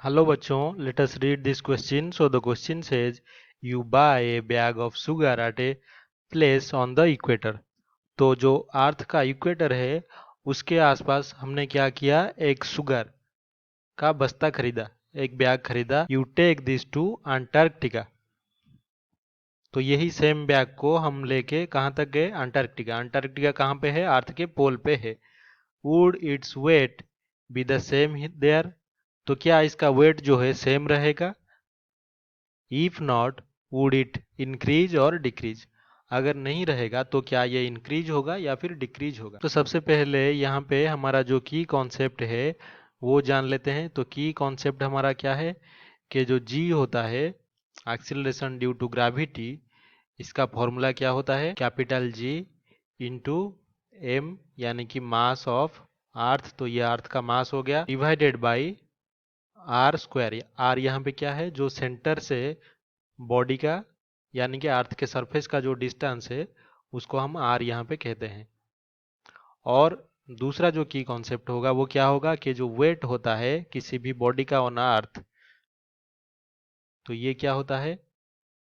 Hello bachon, let us read this question. So the question says, you buy a bag of sugar at a place on the equator. तो जो अर्थ का equator है उसके आसपास हमने क्या किया, एक शुगर का बस्ता खरीदा, एक बैग खरीदा. You take this to Antarctica. तो यही सेम बैग को हम लेके कहाँ तक गए, अंटार्कटिका. अंटार्कटिका कहाँ पे है, अर्थ के पोल पे है. Would its weight be the same there. तो क्या इसका वेट जो है सेम रहेगा. If not would it increase और डिक्रीज. अगर नहीं रहेगा तो क्या ये इंक्रीज होगा या फिर डिक्रीज होगा. तो सबसे पहले यहाँ पे हमारा जो की कॉन्सेप्ट है वो जान लेते हैं. तो की कॉन्सेप्ट हमारा क्या है कि जो जी होता है, एक्सीलरेशन ड्यू टू ग्रेविटी, इसका फॉर्मूला क्या होता है, कैपिटल जी इंटू एम, यानी कि मास ऑफ अर्थ. तो ये अर्थ का मास हो गया, divided by R square. R यहाँ पे क्या है, जो सेंटर से बॉडी का यानी कि अर्थ के सरफेस का जो डिस्टेंस है उसको हम आर यहाँ पे कहते हैं. और दूसरा जो की कॉन्सेप्ट होगा वो क्या होगा कि जो वेट होता है किसी भी बॉडी का ऑन अर्थ, तो ये क्या होता है,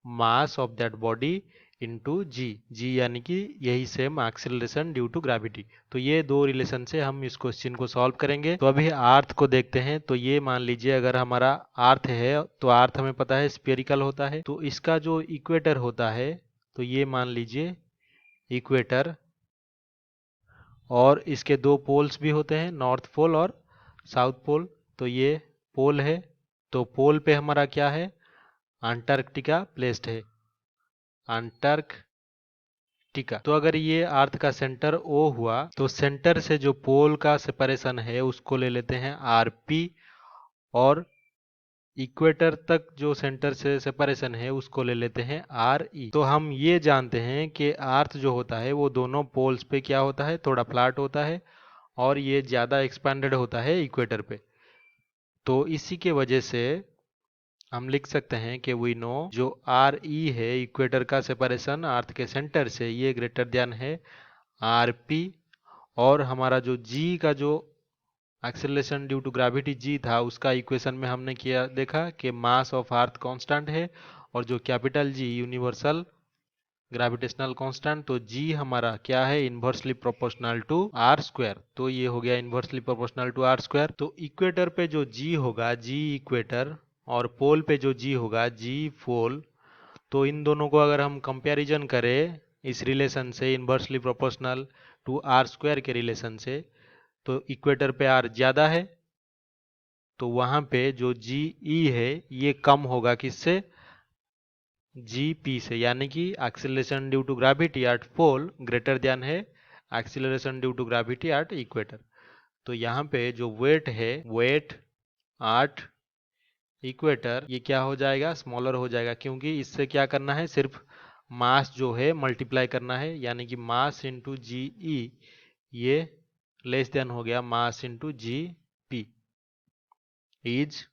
mass of that body into G. G यानी कि यही same acceleration due to gravity. तो ये दो रिलेशन से हम इस क्वेश्चन को सॉल्व करेंगे. तो अभी अर्थ को देखते हैं. तो ये मान लीजिए अगर हमारा अर्थ है तो अर्थ हमें पता है स्फेरिकल होता है. तो इसका जो इक्वेटर होता है, तो ये मान लीजिए इक्वेटर, और इसके दो पोल्स भी होते हैं, नॉर्थ पोल और साउथ पोल. तो ये पोल है. तो पोल पे हमारा क्या है, अंटार्कटिका प्लेस्ड है, अंटार्कटिका. तो अगर ये अर्थ का सेंटर ओ हुआ तो सेंटर से जो पोल का सेपरेशन है उसको ले लेते हैं आर पी, और इक्वेटर तक जो सेंटर से सेपरेशन है उसको ले लेते हैं आर ई. तो हम ये जानते हैं कि अर्थ जो होता है वो दोनों पोल्स पे क्या होता है, थोड़ा फ्लैट होता है, और ये ज़्यादा एक्सपेंडेड होता है इक्वेटर पे. तो इसी के वजह से हम लिख सकते हैं कि वी नो जो आर ई है, इक्वेटर का सेपरेशन अर्थ के सेंटर से, ये ग्रेटर देन है आर पी. और हमारा जो जी का जो acceleration due to gravity G था उसका इक्वेशन में हमने किया, देखा कि मास ऑफ अर्थ कांस्टेंट है, और जो capital G universal gravitational constant. तो जी हमारा क्या है, inversely proportional to R square. तो ये हो गया inversely proportional to R square. तो इक्वेटर पे जो जी होगा, जी इक्वेटर, और पोल पे जो जी होगा, जी पोल. तो इन दोनों को अगर हम कंपैरिजन करें इस रिलेशन से, inversely proportional to R square के रिलेशन से, तो इक्वेटर पे आर ज़्यादा है, तो वहाँ पे जो जी ई है ये कम होगा किससे, जी पी से. यानी कि acceleration due to gravity at pole greater than है acceleration due to gravity at equator. तो यहाँ पे जो वेट है, वेट एट इक्वेटर, ये क्या हो जाएगा, स्मॉलर हो जाएगा, क्योंकि इससे क्या करना है, सिर्फ मास जो है मल्टीप्लाई करना है. यानी कि मास इंटू जी ई, ये लेस देन हो गया mass into G P, is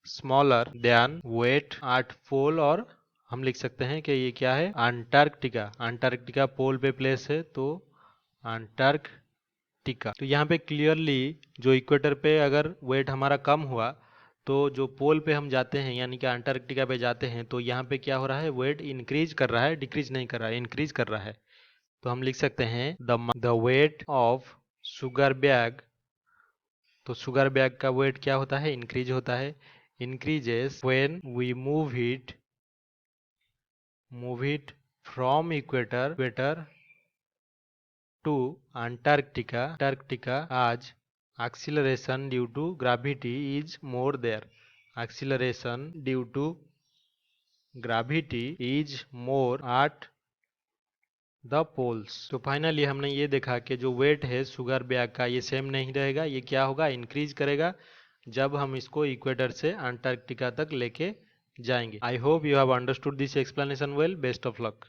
smaller than weight at pole. और हम लिख सकते हैं कि ये क्या है, अंटार्कटिका. अंटार्कटिका पोल पे प्लेस है, तो अंटार्कटिका. तो यहाँ पे क्लियरली जो इक्वेटर पे अगर वेट हमारा कम हुआ तो जो पोल पे हम जाते हैं यानी कि अंटार्कटिका पे जाते हैं, तो यहाँ पे क्या हो रहा है, वेट इंक्रीज कर रहा है, डिक्रीज नहीं कर रहा है, इंक्रीज कर रहा है. तो हम लिख सकते हैं the weight of sugar bag. तो शुगर बैग का वेट क्या होता है, इंक्रीज होता है, increases when we move it from equator to Antarctica as acceleration due to gravity is more there. Acceleration due to gravity is more at the poles. तो finally हमने ये देखा कि जो वेट है शुगर बैग का ये सेम नहीं रहेगा, ये क्या होगा, इंक्रीज करेगा जब हम इसको इक्वेटर से अंटार्कटिका तक लेके जाएंगे. I hope you have understood this explanation well. Best of luck.